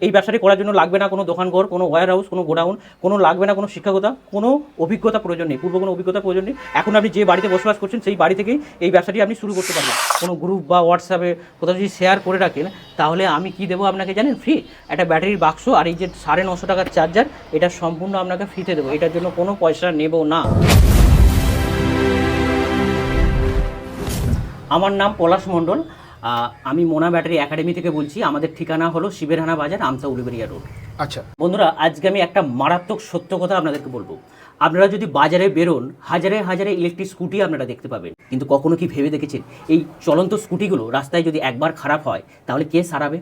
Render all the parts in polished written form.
এই ব্যবসাটি করার জন্য লাগবে না কোনো দোকানঘর, কোনো ওয়্যার হাউস, কোনো গোডাউন, কোনো লাগবে না কোনো শিক্ষকতা, কোনো অভিজ্ঞতা প্রয়োজন নেই, পূর্ব কোনো অভিজ্ঞতা প্রয়োজন নেই। এখন আপনি যে বাড়িতে বসবাস করছেন সেই বাড়ি থেকেই এই ব্যবসাটি আপনি শুরু করতে পারবেন। কোনো গ্রুপ বা হোয়াটসঅ্যাপে কোথাও যদি শেয়ার করে রাখেন, তাহলে আমি কি দেবো আপনাকে জানেন? ফ্রি একটা ব্যাটারির বাক্স আর এই যে 950 টাকার চার্জার, এটা সম্পূর্ণ আপনাকে ফ্রিতে দেবো। এটার জন্য কোনো পয়সা নেব না। আমার নাম পলাশ মণ্ডল, আমি মোনা ব্যাটারি একাডেমি থেকে বলছি। আমাদের ঠিকানা হলো শিবেরহানা বাজার, আমসা উলুবেড়িয়া রোড। আচ্ছা বন্ধুরা, আজকে আমি একটা মারাত্মক সত্য কথা আপনাদেরকে বলবো। আপনারা যদি বাজারে বেরোন, হাজারে হাজারে ইলেকট্রিক স্কুটি আপনারা দেখতে পাবেন, কিন্তু কখনো কি ভেবে দেখেছেন এই চলন্ত স্কুটিগুলো রাস্তায় যদি একবার খারাপ হয় তাহলে কে সারাবে?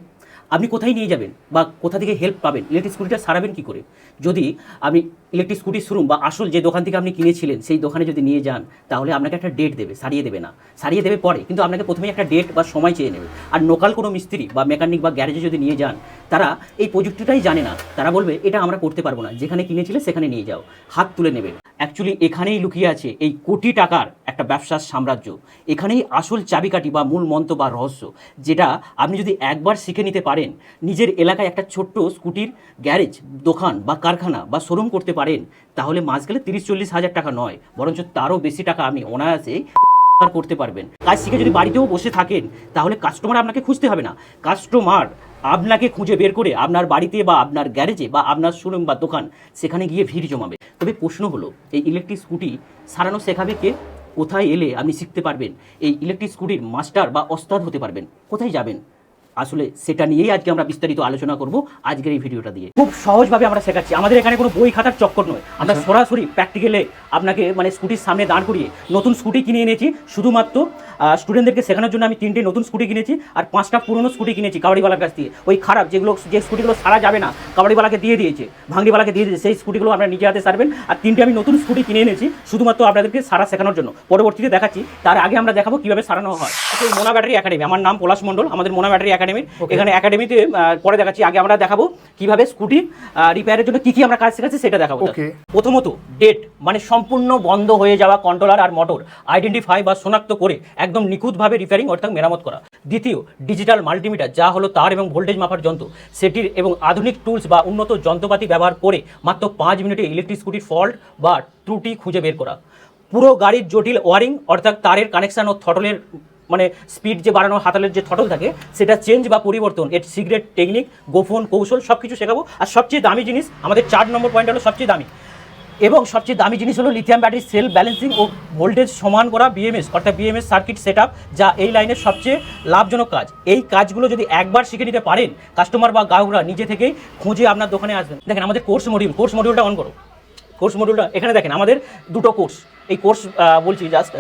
আপনি কোথায় নিয়ে যাবেন বা কোথা থেকে হেল্প পাবেন? ইলেকট্রিক স্কুটিটা সারাবেন কী করে? যদি আপনি ইলেকট্রিক স্কুটি শোরুম বা আসল যে দোকান থেকে আপনি কিনেছিলেন সেই দোকানে যদি নিয়ে যান, তাহলে আপনাকে একটা ডেট দেবে, সারিয়ে দেবে না, সারিয়ে দেবে পরে, কিন্তু আপনাকে প্রথমেই একটা ডেট বা সময় চেয়ে নেবে। আর লোকাল কোনো মিস্ত্রি বা মেকানিক বা গ্যারেজে যদি নিয়ে যান, তারা এই প্রযুক্তিটাই জানে না, তারা বলবে এটা আমরা করতে পারবো না, যেখানে কিনেছিলে সেখানে নিয়ে যাও, হাত তুলে নেবে। অ্যাকচুয়ালি এখানেই লুকিয়ে আছে এই কোটি টাকার একটা ব্যবসার সাম্রাজ্য। এখানেই আসল চাবিকাঠি বা মূল মন্ত্র বা রহস্য, যেটা আপনি যদি একবার শিখে নিতে পারেন, নিজের এলাকায় একটা ছোট্ট স্কুটির গ্যারেজ, দোকান বা কারখানা বা শোরুম করতে পারেন, তাহলে মাস গেলে 30-40 হাজার টাকা নয়, বরঞ্চ তারও বেশি টাকা আপনি অনায়াসে করতে পারবেন। কাজ শিখে যদি বাড়িতেও বসে থাকেন, তাহলে কাস্টমার আপনাকে খুঁজতে হবে না, কাস্টমার আপনাকে খুঁজে বের করে আপনার বাড়িতে বা আপনার গ্যারেজে বা আপনার শোরুম বা দোকান, সেখানে গিয়ে ভিড় জমাবে। তবে প্রশ্ন হলো, এই ইলেকট্রিক স্কুটি সারানো শেখাবে কে? কোথায় এলে আপনি শিখতে পারবেন? এই ইলেকট্রিক স্কুটির মাস্টার বা ওস্তাদ হতে পারবেন? কোথায় যাবেন? আসলে সেটা নিয়েই আজকে আমরা বিস্তারিত আলোচনা করব আজকের এই ভিডিওটা দিয়ে। খুব সহজভাবে আমরা শেখাচ্ছি, আমাদের এখানে কোনো বই খাতার চক্কর নয়, আমরা সরাসরি প্র্যাকটিক্যালে আপনাকে মানে স্কুটির সামনে দাঁড় করিয়ে নতুন স্কুটি কিনে এনেছি। শুধুমাত্র স্টুডেন্টদেরকে শেখানোর জন্য আমি 3টে নতুন স্কুটি কিনেছি আর 5টা পুরনো স্কুটি কিনেছি কাবাডিওয়ালার কাছ থেকে। ওই খারাপ যে স্কুটিগুলো সারা যাবে না, কাবাডিওয়ালাকে দিয়ে দিয়েছে, ভাঙড়িওয়ালাকে দিয়ে দিয়েছে, সেই স্কুটিগুলো আপনারা নিজে হাতে সারবেন। আর 3টে আমি নতুন স্কুটি কিনে এনেছি শুধুমাত্র আপনাদেরকে সারা শেখানোর জন্য। পরবর্তীতে দেখাচ্ছি, তার আগে আমরা দেখাবো কীভাবে সারানো হয়। মোনা ব্যাটারি একাডেমি, আমার নাম পলাশ মণ্ডল, আমাদের মোনা ব্যাটারি একাডেমি। এখানে একাডেমিতে পরে দেখাচ্ছি, আগে আমরা দেখাবো কিভাবে স্কুটি রিপেয়ারের জন্য কি কি আমরা কাজ শেখাচ্ছি সেটা দেখাবো। প্রথমত ডেট মানে সম্পূর্ণ বন্ধ হয়ে যাওয়া কন্ট্রোলার আর মোটর আইডেন্টিফাই বা শনাক্ত করে একদম নিখুঁতভাবে রিপেয়ারিং অর্থাৎ মেরামত করা। দ্বিতীয়, ডিজিটাল মাল্টিমিটার, যা হলো তার এবং ভোল্টেজ মাপার যন্ত্র, সেটির এবং আধুনিক টুলস বা উন্নত যন্ত্রপাতি ব্যবহার করে মাত্র 5 মিনিটে ইলেকট্রিক স্কুটির ফল্ট বা ত্রুটি খুঁজে বের করা। পুরো গাড়ির জটিল ওয়ারিং অর্থাৎ তারের কানেকশন ও থটলের মানে স্পিড যে বাড়ানো, হাতালের যে থটল থাকে সেটা চেঞ্জ বা পরিবর্তন, এর সিক্রেট টেকনিক, গোপন কৌশল সব কিছু শেখাবো। আর সবচেয়ে দামি জিনিস, আমাদের 4 নম্বর পয়েন্ট হলো সবচেয়ে দামি, এবং সবচেয়ে দামি জিনিস হলো লিথিয়াম ব্যাটারি সেল ব্যালেন্সিং ও ভোল্টেজ সমান করা বিএমএস অর্থাৎ বিএমএস সার্কিট সেটআপ, যা এই লাইনের সবচেয়ে লাভজনক কাজ। এই কাজগুলো যদি একবার শিখে নিতে পারেন, কাস্টমার বা গ্রাহকরা নিজে থেকেই খুঁজে আপনার দোকানে আসবেন। দেখেন আমাদের কোর্স মডিউলটা অন করো। কোর্স মডিউলটা এখানে দেখেন, আমাদের 2টো কোর্স। এই কোর্স বলছি জাস্ট,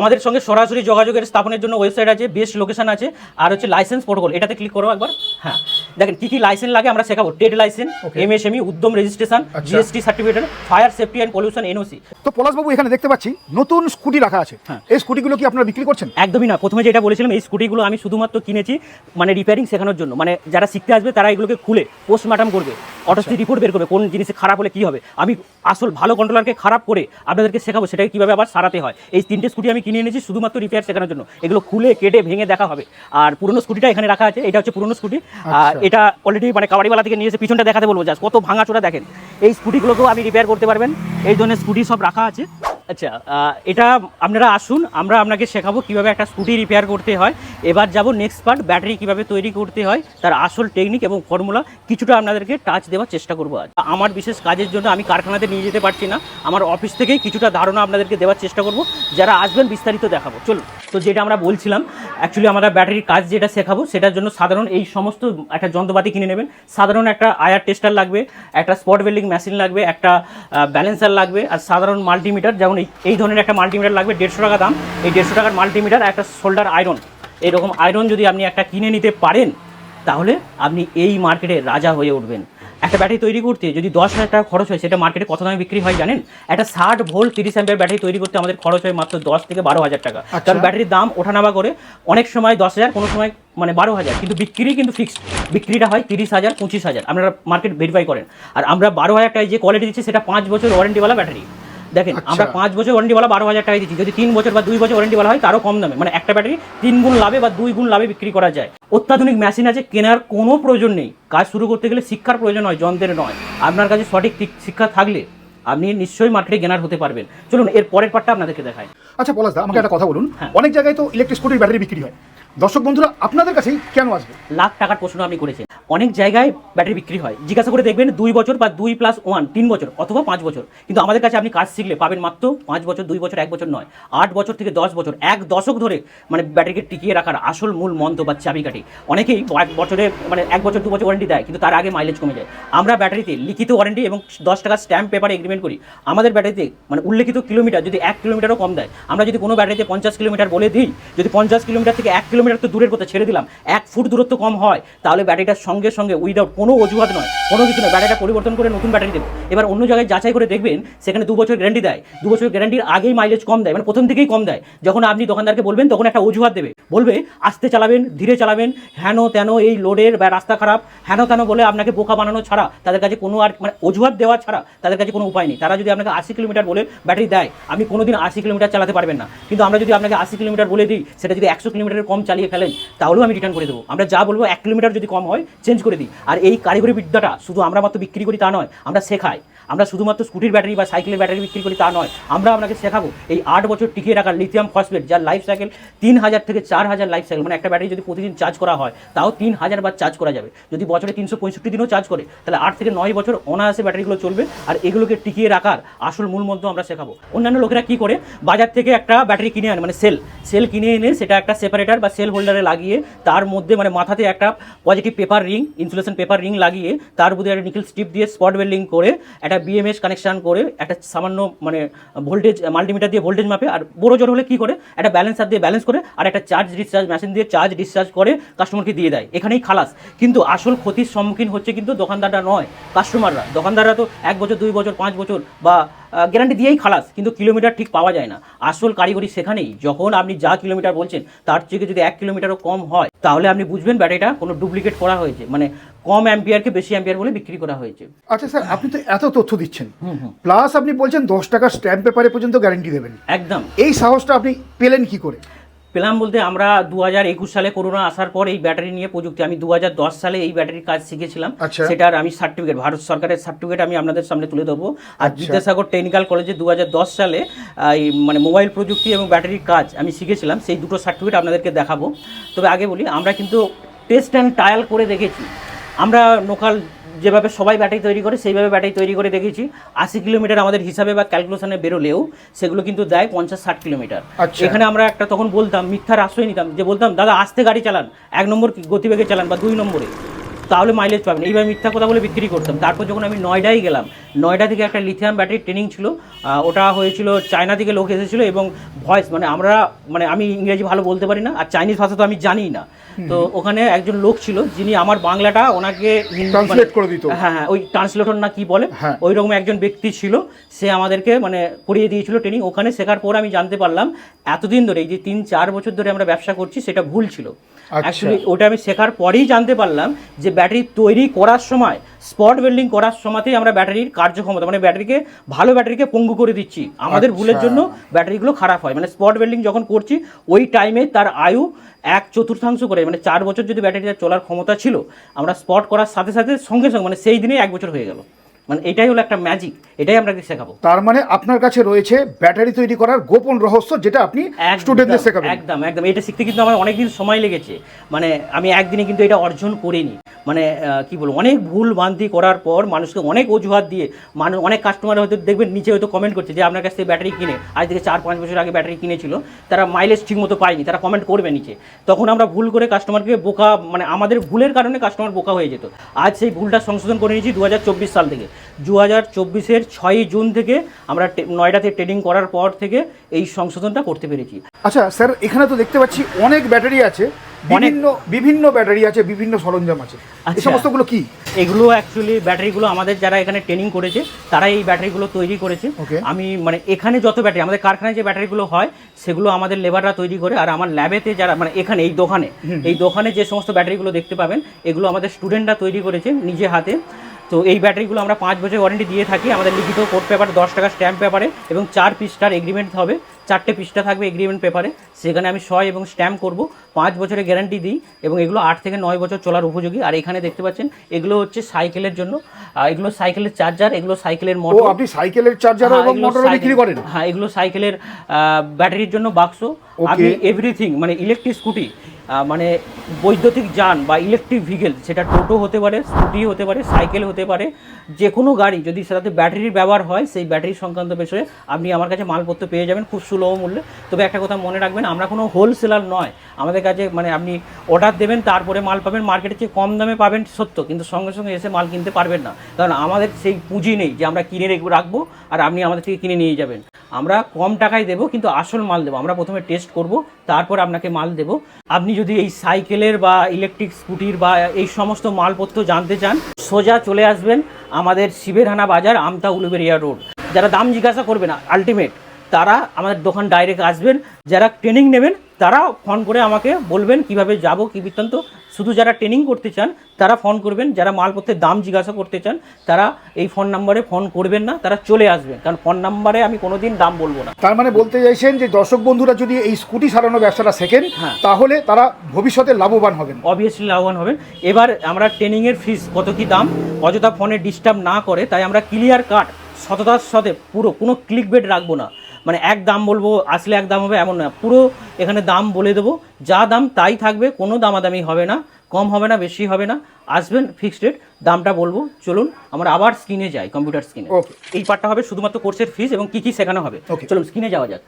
আমাদের সঙ্গে সরাসরি যোগাযোগের স্থাপনের জন্য ওয়েবসাইট আছে, বেস্ট লোকেশন আছে, আর হচ্ছে লাইসেন্স প্রোটোকল, এটাতে ক্লিক করো একবার। হ্যাঁ দেখেন কী কী লাইসেন্স লাগে আমরা শেখাবো। ট্রেড লাইসেন্স, এমএসএমই, উদ্যম registration, GST certificate, fire safety and pollution NOC. তো পলাশবাবু এখানে দেখতে পাচ্ছি নতুন স্কুটি রাখা আছে, এই স্কুটিগুলো কি আপনারা বিক্রি করছেন? একদমই না। প্রথমে যেটা বলেছিলাম, এই স্কুটিগুলো আমি শুধুমাত্র কিনেছি মানে রিপেয়ারিং শেখানোর জন্য, মানে যারা শিখতে আসবে তারা এগুলোকে খুলে পোস্টমর্টম করবে, অটোপসি রিপোর্ট বের করবে, কোন জিনিসে খারাপ হলে কী হবে। আমি আসল ভালো কন্ট্রোলারকে খারাপ করে আপনাদেরকে শেখাবো সেটাকে কীভাবে আবার সারাতে হয়। এই 3টে স্কুটি আমি কিনে এনেছি শুধুমাত্র রিপেয়ার শেখানোর জন্য। এগুলো খুলে কেটে ভেঙে দেখা হবে। আর পুরনো স্কুটিটা এখানে রাখা আছে, এটা হচ্ছে পুরনো স্কুটি। আর এটা অলরেডি মানে কাবাডিওয়ালা থেকে নিয়ে এসে পিছনটা দেখাতে বলবো, জাস্ট কত ভাঙাচোরা দেখেন। এই স্কুটিগুলোকেও আমি রিপেয়ার করতে পারবেন, এই ধরনের স্কুটি সব রাখা আছে। আচ্ছা, এটা আপনারা আসুন, আমরা আপনাকে শেখাবো কীভাবে একটা স্কুটি রিপেয়ার করতে হয়। এবার যাব নেক্সট পার্ট, ব্যাটারি কীভাবে তৈরি করতে হয়, তার আসল টেকনিক এবং ফর্মুলা কিছুটা আপনাদেরকে টাচ দেওয়ার চেষ্টা করবো। আজ আমার বিশেষ কাজের জন্য আমি কারখানাতে নিয়ে যেতে পারছি না, আমার অফিস থেকেই কিছুটা ধারণা আপনাদেরকে দেওয়ার চেষ্টা করব। যারা আসবেন বিস্তারিত দেখাবো। চলুন, তো যেটা আমরা বলছিলাম, অ্যাকচুয়ালি আমরা ব্যাটারির কাজ যেটা শেখাবো সেটার জন্য সাধারণ এই সমস্ত একটা যন্ত্রপাতি কিনে নেবেন। সাধারণ একটা আয়ার টেস্টার লাগবে, একটা স্পট ওয়েল্ডিং মেশিন লাগবে, একটা ব্যালেন্সার লাগবে, আর সাধারণ মাল্টিমিটার, যেমন এই ধরনের একটা মাল্টিমিটার লাগবে 150 টাকা দাম। এই 150 টাকার মাল্টিমিটার, একটা শোল্ডার আয়রন, এরকম আয়রন যদি আপনি একটা কিনে নিতে পারেন, তাহলে আপনি এই মার্কেটে রাজা হয়ে উঠবেন। একটা ব্যাটারি তৈরি করতে যদি 10,000 টাকা খরচ হয়, সেটা মার্কেটে কত দামে বিক্রি হয় জানেন? একটা 60 ভোল্ট 30 অ্যাম্পিয়ার ব্যাটারি তৈরি করতে আমাদের খরচ হয় মাত্র 10 থেকে 12,000 টাকা। কারণ ব্যাটারির দাম ওঠানামা করে, অনেক সময় 10,000, কোনো সময় মানে 12,000, কিন্তু বিক্রি কিন্তু ফিক্সড, বিক্রিটা হয় 30,000 25,000। আপনারা মার্কেট ভেরিফাই করেন। আর আমরা 12,000 টাকায় যে কোয়ালিটি দিচ্ছি সেটা 5 বছর ওয়ারেন্টিওয়ালা ব্যাটারি। দেখেন আচ্ছা। আমরা 5 বছর ওয়ারেন্টিওয়ালা 12,000 টাকায় দিচ্ছি, যদি 3 বছর বা 2 বছর ওয়ারেন্টিওয়ালা হয় তারও কম দামে, মানে একটা ব্যাটারি 3 গুণ লাভে বা 2 গুণ লাভে বিক্রি করা যায়। অত্যাধুনিক মেশিন আছে, কেনার কোনো প্রয়োজন নেই। কাজ শুরু করতে গেলে শিক্ষার প্রয়োজন হয়, যন্ত্রের নয়। আপনার কাছে সঠিক শিক্ষা থাকলে আপনি নিশ্চয়ই মার্কেটে গেনার হতে পারবেন। চলুন এর পরের পার্টটা আপনাদেরকে দেখাই। আচ্ছা পলাশ দা, আমাকে একটা কথা বলুন, হ্যাঁ। অনেক জায়গায় তো ইলেকট্রিক স্কুটির ব্যাটারি বিক্রি হয়, দর্শক বন্ধুরা আপনাদের কাছেই কেন আসবে? লাখ টাকার প্রশ্ন আপনি করেছেন। অনেক জায়গায় ব্যাটারি বিক্রি হয়, জিজ্ঞাসা করে দেখবেন 2 বছর বা 2+1 3 বছর অথবা 5 বছর, কিন্তু আমাদের কাছে আপনি কাজ শিখলে পাবেন মাত্র 5 বছর, 2 বছর, 1 বছর নয়, 8 বছর থেকে 10 বছর, 1 দশক ধরে মানে ব্যাটারিকে টিকিয়ে রাখার আসল মূল মন্ত্র বা চাবিকাঠি। অনেকেই 1 বছরে মানে 1 বছর 2 বছর ওয়ারেন্টি দেয়, কিন্তু তার আগে মাইলেজ কমে যায়। আমরা ব্যাটারিতে লিখিত ওয়ারেন্টি এবং 10 টাকা স্ট্যাম্প পেপারে এগ্রিমেন্ট করি। আমাদের ব্যাটারিতে মানে উল্লেখিত কিলোমিটার যদি 1 কিলোমিটারও কম দেয়, আমরা যদি কোনো ব্যাটারিতে 50 কিলোমিটার বলে দিই, যদি 50 কিলোমিটার থেকে 1 কিলোমিটার তো দূরের কথা ছেড়ে দিলাম, 1 ফুট দূরত্ব কম হয়, তাহলে ব্যাটারিটার সঙ্গে সঙ্গে উইদাউট কোনো অজুহাত নয়, কোনো কিছু নয়, ব্যাটারিটা পরিবর্তন করে নতুন ব্যাটারি দেবো। এবার অন্য জায়গায় যাচাই করে দেখবেন সেখানে 2 বছর গ্যারান্টি দেয়, 2 বছর গ্যারান্টির আগেই মাইলেজ কম দেয়, মানে প্রথম থেকেই কম দেয়। যখন আপনি দোকানদারকে বলবেন তখন একটা অজুহাত দেবে, বলবে আস্তে চালাবেন, ধীরে চালাবেন, হেন তেন, এই লোডের বা রাস্তা খারাপ, হেন তেন বলে আপনাকে বোকা বানানো ছাড়া তাদের কাছে কোনো আর মানে অজুহাত দেওয়া ছাড়া তাদের কাছে কোনো উপায় নেই। তারা যদি আপনাকে 80 কিলোমিটার বলে ব্যাটারি দেয়, আপনি কোনোদিন 80 কিলোমিটার চালাতে পারবেন না। কিন্তু আমরা যদি আপনাকে 80 কিলোমিটার বলে দিই, সেটা যদি 100 কিলোমিটারের কম চালিয়ে ফেলেন, তাহলেও আমি রিটার্ন করে দেবো। আমরা যা বলবো 1 কিলোমিটার যদি কম হয় চেঞ্জ করে দিই। আর এই কারিগরি বিদ্যাটা শুধু আমরা মাত্র বিক্রি করি তা নয়, আমরা শেখাই। আমরা শুধুমাত্র স্কুটির ব্যাটারি বা সাইকেলের ব্যাটারি বিক্রি করি তা নয়, আমরা আপনাকে শেখাবো এই 8 বছর টিকিয়ে রাখার লিথিয়াম ফসফেট, যার লাইফ সাইকেল 3000 থেকে 4000 লাইফ সাইকেল। মানে একটা ব্যাটারি যদি প্রতিদিন চার্জ করা হয় তাও 3000 বার চার্জ করা যাবে। যদি বছরে 365 দিনও চার্জ করে, তাহলে 8 থেকে 9 বছর অনায়াসে ব্যাটারিগুলো চলবে। আর এগুলোকে টিকিয়ে রাখার আসল মূল মন্ত্র আমরা শেখাবো। অন্যান্য লোকেরা কি করে, বাজার থেকে একটা ব্যাটারি কিনে আনে, মানে সেল কিনে এনে সেটা একটা সেপারেটার বা সেল হোল্ডারে লাগিয়ে, তার মধ্যে মানে মাথাতে একটা positive paper ring, insulation paper ring লাগিয়ে, তার মধ্যে একটা নিকেল স্ট্রিপ দিয়ে স্পট ওয়েল্ডিং করে, একটা বিএমএস কানেকশন করে, একটা সামান্য মানে ভোল্টেজ মাল্টিমিটার দিয়ে ভোল্টেজ মাপে, আর বড় জোর হলে কি করে একটা ব্যালেন্সার দিয়ে ব্যালেন্স করে, আর একটা চার্জ ডিসচার্জ মেশিন দিয়ে চার্জ ডিসচার্জ করে কাস্টমারকে দিয়ে দেয়, এখানেই খালাস। কিন্তু আসল ক্ষতির সম্মুখীন হচ্ছে কিন্তু দোকানদাররা নয়, কাস্টমাররা। দোকানদাররা তো 1 বছর 2 বছর 5 বছর বা গ্যারান্টি দিয়েই খালাস, কিন্তু কিলোমিটার ঠিক পাওয়া যায় না। আসল কারিগরি সেখানেই, যখন আপনি যা কিলোমিটার বলছেন তার থেকে যদি 1 কিলোমিটারও কম হয়, তাহলে আপনি বুঝবেন ব্যাটারিটা কোনো ডুপ্লিকেট করা হয়েছে, মানে কম অ্যাম্পিয়ারকে বেশি অ্যাম্পিয়ার বলে বিক্রি করা হয়েছে। আচ্ছা স্যার, আপনি তো এত তথ্য দিচ্ছেন, প্লাস আপনি বলছেন 10 টাকা স্ট্যাম্প পেপারে পর্যন্ত গ্যারান্টি দেবেন, একদম। এই সাহসটা আপনি পেলেন কি করে? পেলাম বলতে, আমরা 2021 সালে করোনা আসার পর এই ব্যাটারি নিয়ে প্রযুক্তি, আমি 2010 সালে এই ব্যাটারির কাজ শিখেছিলাম। আচ্ছা। সেটার আমি সার্টিফিকেট, ভারত সরকারের সার্টিফিকেট আমি আপনাদের সামনে তুলে দেবো। আর আচ্ছা। বিদ্যাসাগর টেকনিক্যাল কলেজে 2010 সালে এই মানে মোবাইল প্রযুক্তি এবং ব্যাটারির কাজ আমি শিখেছিলাম, সেই দুটো সার্টিফিকেট আপনাদেরকে দেখাবো। তবে আগে বলি, আমরা কিন্তু টেস্ট অ্যান্ড ট্রায়াল করে দেখেছি। আমরা লোকাল যেভাবে সবাই ব্যাটারি তৈরি করে সেইভাবে ব্যাটারি তৈরি করে দেখেছি। 80 কিলোমিটার আমাদের হিসাবে বা ক্যালকুলেশনে বেরোলেও সেগুলো কিন্তু দেয় 50-60 কিলোমিটার। আচ্ছা। এখানে আমরা একটা তখন বলতাম, মিথ্যার আশ্রয় নিতাম, যে বলতাম দাদা আস্তে গাড়ি চালান, 1 নম্বর গতিবেগে চালান বা 2 নম্বরে, তাহলে মাইলেজ পাবেন। এইভাবে মিথ্যা কথা বলে বিক্রি করতাম। তারপর যখন আমি নয়ডায় গেলাম, নয়ডা থেকে একটা লিথিয়াম ব্যাটারি ট্রেনিং ছিল, ওটা হয়েছিল চায়না থেকে লোক এসেছিলো, এবং ভয়েস মানে আমরা মানে আমি ইংরেজি ভালো বলতে পারি না, আর চাইনিজ ভাষা তো আমি জানি না। তো ওখানে একজন লোক ছিল যিনি আমার বাংলাটা ওনাকে ট্রান্সলেট করে দিত। হ্যাঁ হ্যাঁ, ওই ট্রান্সলেটর না কি বলে, হ্যাঁ। ওই রকম একজন ব্যক্তি ছিল, সে আমাদেরকে মানে করিয়ে দিয়েছিল ট্রেনিং। ওখানে শেখার পর আমি জানতে পারলাম এতদিন ধরে, এই যে 3-4 বছর ধরে আমরা ব্যবসা করছি, সেটা ভুল ছিল। অ্যাকচুয়ালি ওটা আমি শেখার পরেই জানতে পারলাম যে ব্যাটারি তৈরি করার সময়, স্পট ওয়েল্ডিং করার সময়তেই আমরা ব্যাটারির কার্যক্ষমতা মানে ব্যাটারিকে, ভালো ব্যাটারিকে পঙ্গু করে দিচ্ছি। আমাদের ভুলের জন্য ব্যাটারিগুলো খারাপ হয়। মানে স্পট ওয়েল্ডিং যখন করছি ওই টাইমে তার আয়ু 1/4 করে, মানে 4 বছর যদি ব্যাটারিটা চলার ক্ষমতা ছিল, আমরা স্পট করার সাথে সাথে সঙ্গে সঙ্গে মানে সেই দিনেই 1 বছর হয়ে গেল। মানে এটাই হলো একটা ম্যাজিক, এটাই আমরা শেখাবো। তার মানে আপনার কাছে রয়েছে ব্যাটারি তৈরি করার গোপন রহস্য, যেটা আপনি স্টুডেন্টদের শেখাবেন। একদম একদম, এটা শিখতে কিন্তু আমার অনেকদিন সময় লেগেছে। মানে আমি একদিনে কিন্তু এটা অর্জন করিনি। মানে কি বলবো, অনেক ভুল ভ্রান্তি করার পর মানুষকে অনেক অজুহাত দিয়ে, মানুষ অনেক কাস্টমার হয়তো দেখবেন নিচে হয়তো কমেন্ট করছে যে আপনার কাছ থেকে ব্যাটারি কিনে আজ থেকে 4-5 বছর আগে ব্যাটারি কিনেছিল, তারা মাইলেজ ঠিক মতো পায়নি, তারা কমেন্ট করবে নিচে। তখন আমরা ভুল করে কাস্টমারকে বোকা, মানে আমাদের ভুলের কারণে কাস্টমার বোকা হয়ে যেত। আজ সেই ভুলটা সংশোধন করে নিয়েছি 2024 সাল থেকে। 2024-এর 6 জুন থেকে আমরা নয়ডাতে ট্রেনিং করার পর থেকে এই সংশোধনটা করতে পেরেছি। আচ্ছা স্যার, এখানে তো দেখতে পাচ্ছি অনেক ব্যাটারি আছে, বিভিন্ন ব্যাটারি আছে, বিভিন্ন সরঞ্জাম আছে, এই সমস্তগুলো কি? এগুলো অ্যাকচুয়ালি ব্যাটারিগুলো আমাদের যারা এখানে ট্রেনিং করেছে তারা এই ব্যাটারিগুলো তৈরি করেছে। আমি মানে এখানে যত ব্যাটারি আমাদের কারখানায় যে ব্যাটারিগুলো হয় সেগুলো আমাদের লেবাররা তৈরি করে, আর আমার ল্যাবেতে যারা মানে এখানে এই দোকানে যে সমস্ত ব্যাটারিগুলো দেখতে পাবেন এগুলো আমাদের স্টুডেন্টরা তৈরি করেছে নিজে হাতে। তো এই ব্যাটারিগুলো আমরা 5 বছর ওয়ারেন্টি দিয়ে থাকি। আমাদের লিখিত কোড পেপার 10 টাকা স্ট্যাম্প পেপারে এবং 4 পৃষ্ঠার এগ্রিমেন্ট হবে, 4টে পৃষ্ঠা থাকবে এগ্রিমেন্ট পেপারে, সেখানে আমি সই এবং স্ট্যাম্প করব। 5 বছরের গ্যারান্টি দিই এবং এগুলো 8 থেকে 9 বছর চলার উপযোগী। আর এখানে দেখতে পাচ্ছেন এগুলো হচ্ছে সাইকেলের জন্য, এগুলো সাইকেলের চার্জার, এগুলো সাইকেলের ও মোটর। আপনি সাইকেলের চার্জার এবং মোটর বিক্রি করেন? হ্যাঁ, এগুলো সাইকেলের ব্যাটারির জন্য বাক্স। আপনি এভরিথিং মানে ইলেকট্রিক স্কুটি, মানে বৈদ্যুতিক যান বা ইলেকট্রিক ভেহিকেল, সেটা টোটো হতে পারে, স্কুটি হতে পারে, সাইকেল হতে পারে, যে কোনো গাড়ি যদি সেটাতে ব্যাটারির ব্যবহার হয়, সেই ব্যাটারি সংক্রান্ত বিষয়ে আপনি আমার কাছে মালপত্র পেয়ে যাবেন খুব সুলভ মূল্যে। তবে একটা কথা মনে রাখবেন, আমরা কোনো হোলসেলার নয়। আমাদের কাছে মানে আপনি অর্ডার দেবেন, তারপরে মাল পাবেন, মার্কেটের চেয়ে কম দামে পাবেন সত্য, কিন্তু সঙ্গে সঙ্গে এসে মাল কিনতে পারবেন না, কারণ আমাদের সেই পুঁজি নেই যে আমরা কিনে রাখবো আর আপনি আমাদের থেকে কিনে নিয়ে যাবেন। আমরা কম টাকায় দেবো, কিন্তু আসল মাল দেবো। আমরা প্রথমে টেস্ট করব, তারপর আপনাকে মাল দেবো। আপনি যদি এই সাইকেলের বা ইলেকট্রিক স্কুটির বা এই সমস্ত মালপত্র জানতে চান, সোজা চলে আসবেন আমাদের শিবেরহানা বাজার, আমতা উলুবেরিয়া রোড। যারা দাম জিজ্ঞাসা করবে না আলটিমেট, তারা আমাদের দোকান ডাইরেক্ট আসবেন। যারা ট্রেনিং নেবেন তারা ফোন করে আমাকে বলবেন কিভাবে যাব, কি বৃত্তান্ত। শুধু যারা ট্রেনিং করতে চান তারা ফোন করবেন, যারা মালপত্রের দাম জিজ্ঞাসা করতে চান তারা এই ফোন নাম্বারে ফোন করবেন না, তারা চলে আসবেন, কারণ ফোন নাম্বারে আমি কোনোদিন দাম বলবো না। তার মানে বলতে চাইছেন যে দর্শক বন্ধুরা যদি এই স্কুটি সারানো ব্যবসাটা শেখেন, হ্যাঁ, তাহলে তারা ভবিষ্যতে লাভবান হবেন। অবভিয়াসলি লাভবান হবেন। এবার আমরা ট্রেনিংয়ের ফিস কত কী দাম, অযথা ফোনে ডিস্টার্ব না করে, তাই আমরা ক্লিয়ার কাট সততার সাথে পুরো কোনো ক্লিক বেট রাখবো না। মানে এক দাম বলবো, আসলে এক দাম হবে এমন না, পুরো এখানে দাম বলে দেবো, যা দাম তাই থাকবে, কোনো দামাদামি হবে না, কম হবে না, বেশি হবে না। আসবেন, ফিক্সড রেট, দামটা বলবো। চলুন আমরা আবার স্ক্রিনে যাই, কম্পিউটার স্ক্রিনে। এই পার্টটা হবে শুধুমাত্র কোর্সের ফিস এবং কী কী শেখানো হবে। চলুন স্ক্রিনে যাওয়া যাক।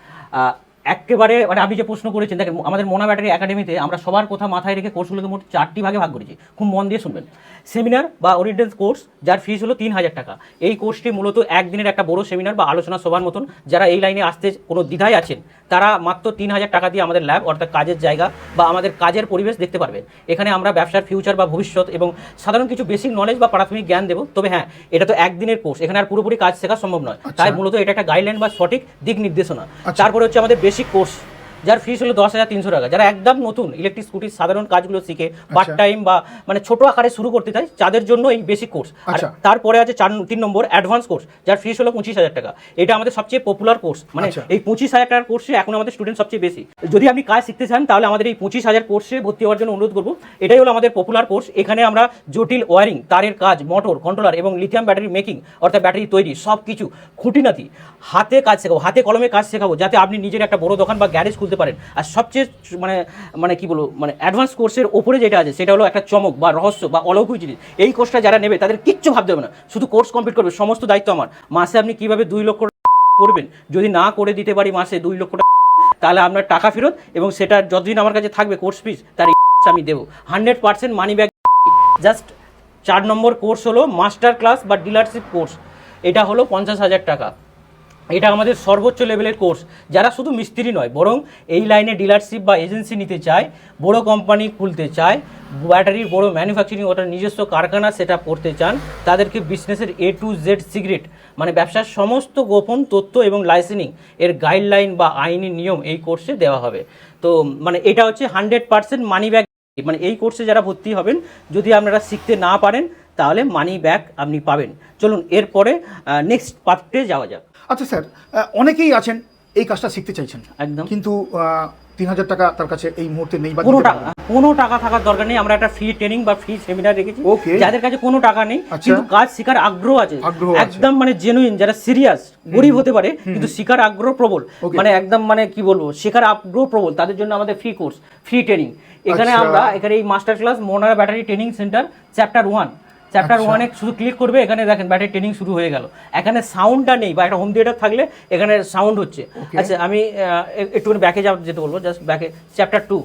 একেবারে মানে আপনি যে প্রশ্ন করেছেন, দেখেন আমাদের মোনা ব্যাটারি একাডেমিতে আমরা সবার কথা মাথায় রেখে কোর্সগুলোকে মোট 4টি ভাগে ভাগ করেছি, খুব মন দিয়ে শুনবেন। সেমিনার বা ওরিয়েন্টেড কোর্স, যার ফিস হলো 3000 টাকা। এই কোর্সটি মূলত একদিনের একটা বড় সেমিনার বা আলোচনা সভার মতন। যারা এই লাইনে আসতে কোনো দ্বিধায় আছেন তারা মাত্র 3000 টাকা দিয়ে আমাদের ল্যাব অর্থাৎ কাজের জায়গা বা আমাদের কাজের পরিবেশ দেখতে পারবেন। এখানে আমরা ব্যবসার ফিউচার বা ভবিষ্যৎ এবং সাধারণ কিছু বেসিক নলেজ বা প্রাথমিক জ্ঞান দেবো। তবে হ্যাঁ, এটা তো একদিনের কোর্স, এখানে আর পুরোপুরি কাজ শেখা সম্ভব নয়, তাই মূলত এটা একটা গাইডলাইন বা সঠিক দিক নির্দেশনা। তারপরে হচ্ছে আমাদের বেসিক কোর্স, যার ফিস হলো 10,300 টাকা। যারা একদম নতুন ইলেকট্রিক স্কুটির সাধারণ কাজগুলো শিখে পার্ট টাইম বা মানে ছোট আকারে শুরু করতে চায়, তাদের জন্য এই বেসিক কোর্স। আর তারপরে আছে 3 নম্বর অ্যাডভান্স কোর্স, যার ফিস হলো 25,000 টাকা। এটা আমাদের সবচেয়ে পপুলার কোর্স, মানে এই 25,000 টাকার কোর্সে এখন আমাদের স্টুডেন্ট সবচেয়ে বেশি। যদি আপনি কাজ শিখতে চান তাহলে আমাদের এই 25,000 কোর্সে ভর্তি হওয়ার জন্য অনুরোধ করবো। এটাই হলো আমাদের পপুলার কোর্স। এখানে আমরা জটিল ওয়ারিং, তারের কাজ, মোটর কন্ট্রোলার এবং লিথিয়াম ব্যাটারি মেকিং অর্থাৎ ব্যাটারি তৈরি সব কিছু খুঁটিনাটি হাতে কাজ শেখাবো, হাতে কলমে কাজ শেখাবো, যাতে আপনি নিজের একটা বড় দোকান বা গ্যারেজ খুলতে পারেন। আর সবচেয়ে মানে কি বলবো, মানে অ্যাডভান্স কোর্সের ওপরে যেটা আছে সেটা হলো একটা চমক বা রহস্য বা অলৌকিক জিনিস। এই কোর্সটা যারা নেবে তাদের কিচ্ছু ভাবতে হবে না, শুধু কোর্স কমপ্লিট করবে, সমস্ত দায়িত্ব আমার। মাসে আপনি কিভাবে 2 লক্ষ করবেন, যদি না করে দিতে পারি মাসে 2 লক্ষ টাকা, তাহলে আপনার টাকা ফেরত, এবং সেটা যতদিন আমার কাছে থাকবে কোর্স ফিস তার আমি দেবো 100% মানি ব্যাক। জাস্ট 4 নম্বর কোর্স হলো মাস্টার ক্লাস বা ডিলারশিপ কোর্স, এটা হলো 50,000 টাকা। এটা আমাদের সর্বোচ্চ লেভেলের কোর্স। যারা শুধু মিস্ত্রি নয়, বরং এই লাইনে ডিলারশিপ বা এজেন্সি নিতে চায়, বড় কোম্পানি খুলতে চায়, ব্যাটারির বড় ম্যানুফ্যাকচারিং ওটার নিজস্ব কারখানা সেটা করতে চান, তাদেরকে বিজনেসের A to Z সিক্রেট মানে ব্যবসার সমস্ত গোপন তথ্য এবং লাইসেন্সিং এর গাইডলাইন বা আইনি নিয়ম এই কোর্সে দেওয়া হবে। তো মানে এটা হচ্ছে 100% মানি ব্যাক। মানে এই কোর্সে যারা ভর্তি হবেন, যদি আপনারা শিখতে না পারেন তাহলে মানি ব্যাক আপনি পাবেন। চলুন এরপরে নেক্সট পার্টে যাওয়া যাক। আচ্ছা স্যার, অনেকেই আছেন এই কাজটা শিখতে চাইছেন একদম, কিন্তু 3000 টাকা তার কাছে এই মুহূর্তে নেই বা কোনো টাকা থাকার দরকার নেই। আমরা একটা ফ্রি ট্রেনিং বা ফ্রি সেমিনার রেখেছি যাদের কাছে কোনো টাকা নেই কিন্তু কাজ শেখার আগ্রহ আছে, একদম মানে জেনুইন, যারা সিরিয়াস, গরিব হতে পারে কিন্তু শেখার আগ্রহ প্রবল, মানে একদম মানে কি বলবো, শেখার আগ্রহ প্রবল, তাদের জন্য আমাদের ফ্রি কোর্স, ফ্রি ট্রেনিং। এখানে আমরা এখানে এই master class Monara battery training centre chapter 1 শুধু ক্লিক করবে, এখানে দেখেন ব্যাটারি ট্রেনিং শুরু হয়ে গেল। এখানে সাউন্ডটা নেই, বা একটা হোম থিয়েটার থাকলে এখানে সাউন্ড হচ্ছে। আচ্ছা আমি একটুখানি ব্যাকে যেতে বলবো, জাস্ট ব্যাকে চ্যাপ্টার 2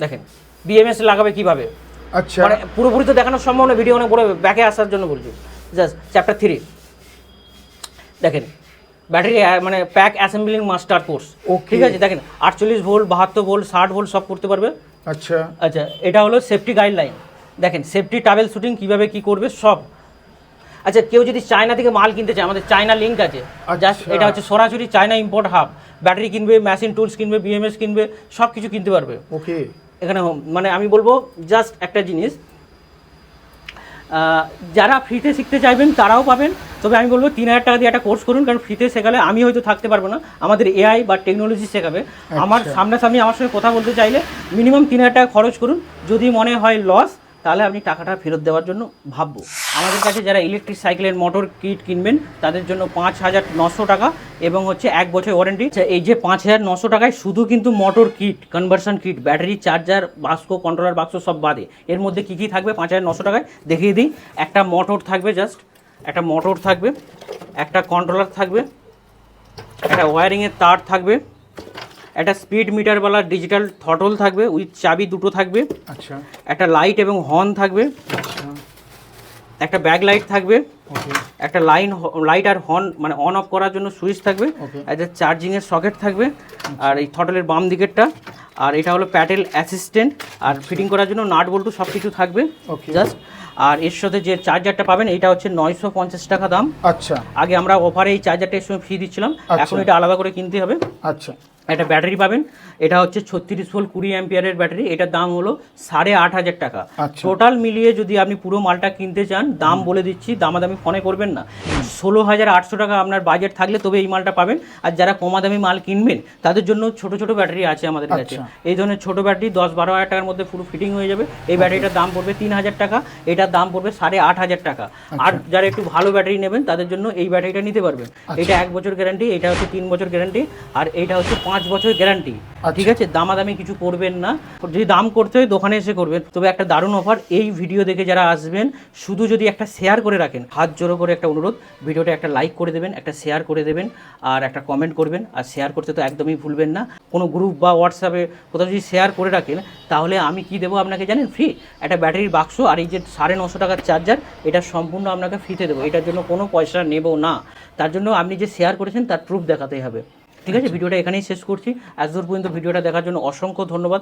দেখেন বিএমএস লাগাবে কিভাবে। আচ্ছা মানে পুরোপুরি তো দেখানো সম্ভব না, ভিডিও অনেক বড়, ব্যাকে আসার জন্য বলছি। জাস্ট চ্যাপ্টার 3 দেখেন ব্যাটারি মানে প্যাক অ্যাসেম্বলিং মাস্টার কোর্স, ঠিক আছে। দেখেন 48 ভোল্ট, 72 ভোল্ট, 60 ভোল্ট সব করতে পারবে। আচ্ছা আচ্ছা এটা হলো সেফটি গাইডলাইন, দেখেন সেফটি ট্রাভেল শুটিং কীভাবে কী করবে সব। আচ্ছা কেউ যদি চায়না থেকে মাল কিনতে চায়, আমাদের চায়না লিঙ্ক আছে, জাস্ট এটা হচ্ছে সরাসরি চায়না ইম্পোর্ট হাব। ব্যাটারি কিনবে, মেশিন টুলস কিনবে, বিএমএস কিনবে, সব কিছু কিনতে পারবে। ওকে, এখানে মানে আমি বলবো জাস্ট একটা জিনিস, যারা ফ্রিতে শিখতে চাইবেন তারাও পাবেন, তবে আমি বলবো 3000 টাকা দিয়ে একটা কোর্স করুন, কারণ ফ্রিতে শেখালে আমি হয়তো থাকতে পারবো না, আমাদের এআই বা টেকনোলজি শেখাবে। আমার সামনাসামনি আমার সঙ্গে কথা বলতে চাইলে মিনিমাম 3000 টাকা খরচ করুন। যদি মনে হয় লস, তাহলে আপনি টাকাটা ফেরত দেওয়ার জন্য ভাববো। আমাদের কাছে যারা ইলেকট্রিক সাইকেলের মোটর কিট কিনবেন তাদের জন্য 5900 টাকা এবং হচ্ছে 1 বছর ওয়ারেন্টি। এই যে 5900 টাকায় শুধু কিন্তু motor kit, conversion kit, battery, charger, বাক্স, কন্ট্রোলার বাক্স সব বাদে এর মধ্যে কী কী থাকবে 5900 টাকায় দেখিয়ে দিই। একটা মোটর থাকবে, জাস্ট একটা মোটর থাকবে, একটা কন্ট্রোলার থাকবে, একটা ওয়্যারিংয়ের তার থাকবে, একটা স্পিড মিটারওয়ালা ডিজিটাল থটল থাকবে উইথ চাবি দুটো থাকবে, আচ্ছা, একটা লাইট এবং হর্ন থাকবে, একটা ব্যাক লাইট থাকবে, ওকে, একটা লাইট আর হর্ন মানে অন অফ করার জন্য সুইচ থাকবে, একটা চার্জিংয়ের সকেট থাকবে, আর এই থটলের বাম দিকেরটা, আর এটা হলো প্যাডেল অ্যাসিস্ট্যান্ট, আর ফিটিং করার জন্য নাট বল্টু সব কিছু থাকবে জাস্ট। আর এর সাথে যে চার্জারটা পাবেন এটা হচ্ছে 950 টাকা দাম। আচ্ছা, আগে আমরা অফারে এই চার্জারটা এর সঙ্গে ফ্রি দিচ্ছিলাম, এখন এটা আলাদা করে কিনতে হবে। আচ্ছা, একটা ব্যাটারি পাবেন, এটা হচ্ছে 36 ভোল্ট 20 অ্যাম্পিয়ারের ব্যাটারি, এটার দাম হলো 8500 টাকা। টোটাল মিলিয়ে যদি আপনি পুরো মালটা কিনতে চান, দাম বলে দিচ্ছি, দামাদামি ফোনে করবেন না, 16800 টাকা আপনার বাজেট থাকলে তবে এই মালটা পাবেন। আর যারা কমাদামি মাল কিনবেন তাদের জন্য ছোট ছোট ব্যাটারি আছে আমাদের কাছে, এই ধরনের ছোট ব্যাটারি 10-12 হাজার টাকার মধ্যে পুরো ফিটিং হয়ে যাবে। এই ব্যাটারিটার দাম পড়বে 3000 টাকা, এটার দাম পড়বে 8500 টাকা। আর যারা একটু ভালো ব্যাটারি নেবেন তাদের জন্য এই ব্যাটারিটা নিতে পারবেন। এটা 1 বছর গ্যারান্টি, এটা হচ্ছে 3 বছর গ্যারান্টি, আর এইটা হচ্ছে 5 বছর গ্যারান্টি। ঠিক আছে, দামাদামি কিছু করবেন না, যদি দাম করতে হয় দোকানে এসে করবেন। তবে একটা দারুণ অফার, এই ভিডিও দেখে যারা আসবেন শুধু যদি একটা শেয়ার করে রাখেন, হাত জোড়ো করে একটা অনুরোধ, ভিডিওটা একটা লাইক করে দেবেন, একটা শেয়ার করে দেবেন, আর একটা কমেন্ট করবেন। আর শেয়ার করতে তো একদমই ভুলবেন না। কোনো গ্রুপ বা হোয়াটসঅ্যাপে কোথাও যদি শেয়ার করে রাখেন তাহলে আমি কি দেবো আপনাকে জানেন? ফ্রি একটা ব্যাটারির বাক্স, আর এই যে 950 টাকার চার্জার, এটা সম্পূর্ণ আপনাকে ফ্রিতে দেবো। এটার জন্য কোনো পয়সা নেব না, তার জন্য আপনি যে শেয়ার করেছেন তার প্রুফ দেখাতেই হবে। ঠিক আছে, ভিডিওটা এখানেই শেষ করছি। এতদূর পর্যন্ত ভিডিওটা দেখার জন্য অসংখ্য ধন্যবাদ।